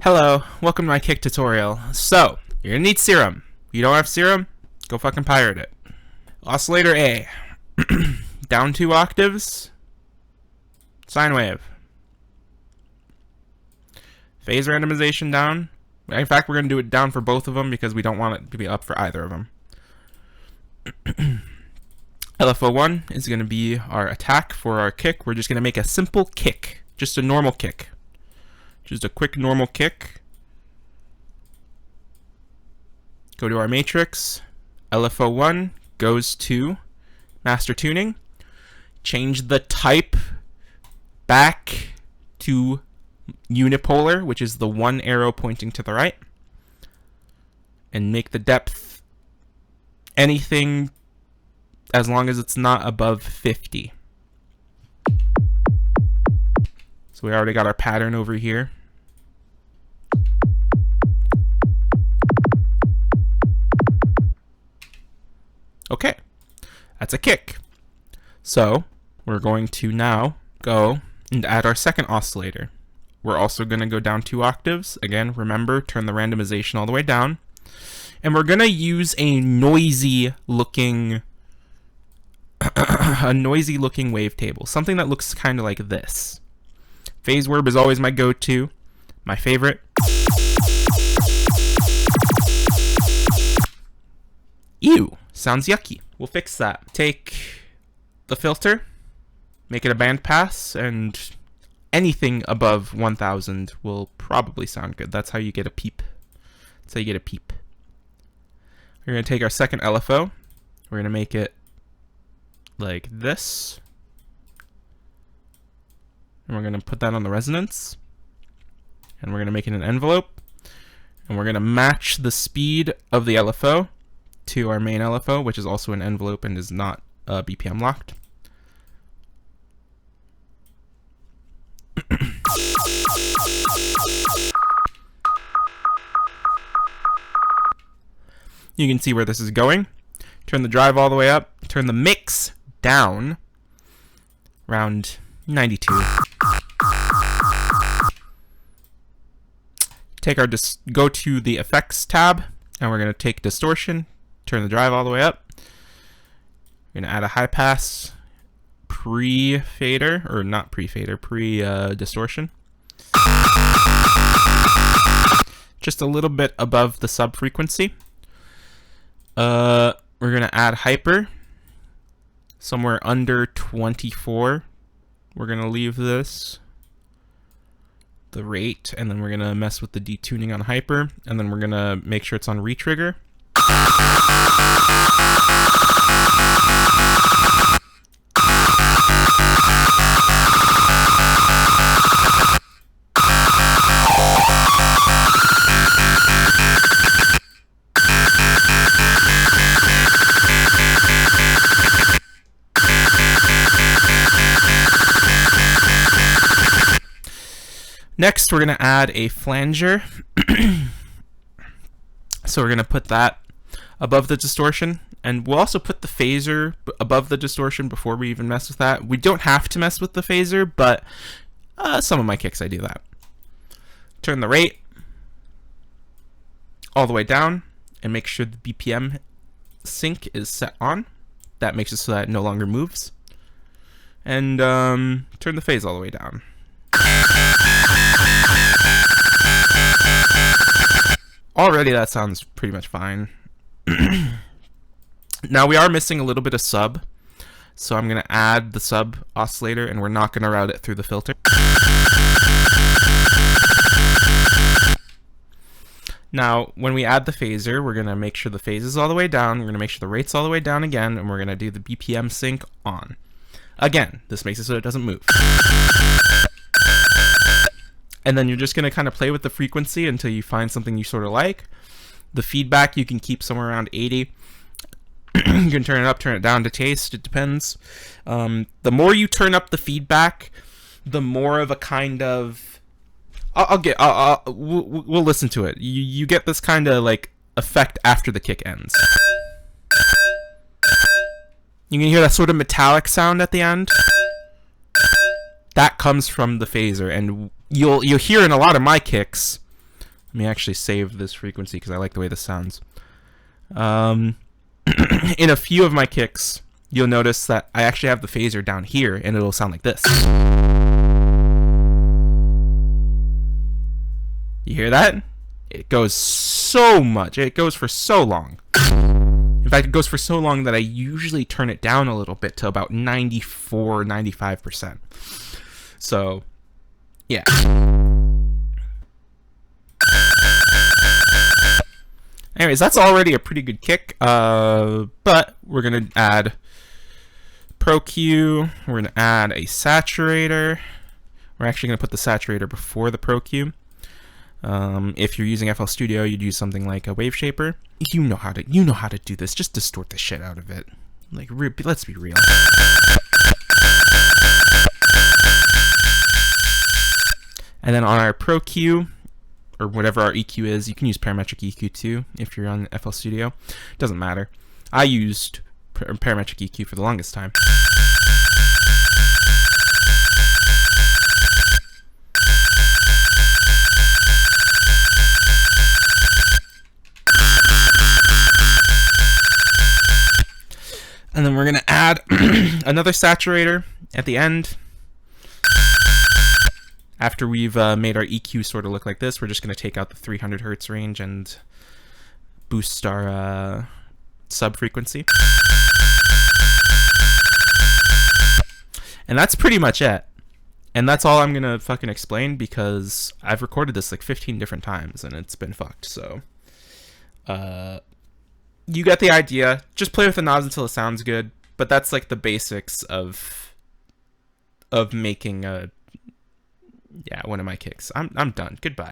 Hello, welcome to my kick tutorial. So, you're gonna need serum. If you don't have serum, go fucking pirate it. Oscillator A. Down 2 octaves. Sine wave. Phase randomization down. In fact, we're gonna do it down for both of them because we don't want it to be up for either of them. LFO1 is gonna be our attack for our kick. We're just gonna make a simple kick. Just a normal kick. Just a quick normal kick. Go to our matrix. LFO1 goes to master tuning. Change the type back to unipolar, which is the one arrow pointing to the right. And make the depth anything as long as it's not above 50. So we already got our pattern over here. Okay, that's a kick. So we're going to now go and add our second oscillator. We're also going to go down 2 octaves. Again, remember, turn the randomization all the way down. And we're going to use a noisy looking wavetable. Something that looks kind of like this. Phase word is always my go-to, my favorite. Ew, sounds yucky. We'll fix that. Take the filter, make it a band pass, and anything above 1000 will probably sound good. That's how you get a peep. That's how you get a peep. We're going to take our second LFO. We're going to make it like this. And we're going to put that on the resonance. And we're going to make it an envelope. And we're going to match the speed of the LFO to our main LFO, which is also an envelope and is not BPM locked. You can see where this is going. Turn the drive all the way up. Turn the mix down. Around 92. Go to the effects tab, and we're going to take distortion. Turn the drive all the way up. We're going to add a high pass pre-fader, or not pre-fader, pre-distortion. Just a little bit above the sub frequency. We're going to add hyper somewhere under 24. We're going to leave this the rate, and then we're going to mess with the detuning on hyper, and then we're going to make sure it's on retrigger. Next, we're going to add a flanger. So we're going to put that above the distortion, and we'll also put the phaser above the distortion before we even mess with that. We don't have to mess with the phaser, but some of my kicks I do that. Turn the rate all the way down, and make sure the BPM sync is set on. That makes it so that it no longer moves. And turn the phase all the way down. Already that sounds pretty much fine. Now we are missing a little bit of sub, so I'm going to add the sub oscillator, and we're not going to route it through the filter. Now when we add the phaser, we're going to make sure the phase is all the way down, we're going to make sure the rate's all the way down again, and we're going to do the BPM sync on. Again, this makes it so it doesn't move. And then you're just going to kind of play with the frequency until you find something you sort of like. The feedback you can keep somewhere around 80. You can turn it up, turn it down to taste. It depends. The more you turn up the feedback, the more of a kind of... we'll listen to it. You get this kind of like effect after the kick ends. You can hear that sort of metallic sound at the end. That comes from the phaser, and you'll hear in a lot of my kicks Let me actually save this frequency because I like the way this sounds. In a few of my kicks, you'll notice that I actually have the phaser down here, and it'll sound like this. You hear that? It goes so much. It goes for so long. In fact, it goes for so long that I usually turn it down a little bit to about 94, 95%. So, yeah. Anyways, that's already a pretty good kick, but we're going to add Pro Q, we're going to add a saturator. We're actually going to put the saturator before the Pro Q. If you're using FL Studio, you'd use something like a wave shaper. You know how to do this. Just distort the shit out of it. Like, let's be real. And then on our Pro Q, or whatever our EQ is, you can use parametric EQ too if you're on FL Studio. Doesn't matter. I used parametric EQ for the longest time. And then we're going to add another saturator at the end. After we've made our EQ sort of look like this, we're just going to take out the 300 hertz range and boost our sub frequency. And that's pretty much it. And that's all I'm going to fucking explain because I've recorded this like 15 different times and it's been fucked. So, you get the idea. Just play with the knobs until it sounds good. But that's like the basics of making one of my kicks. I'm done. Goodbye.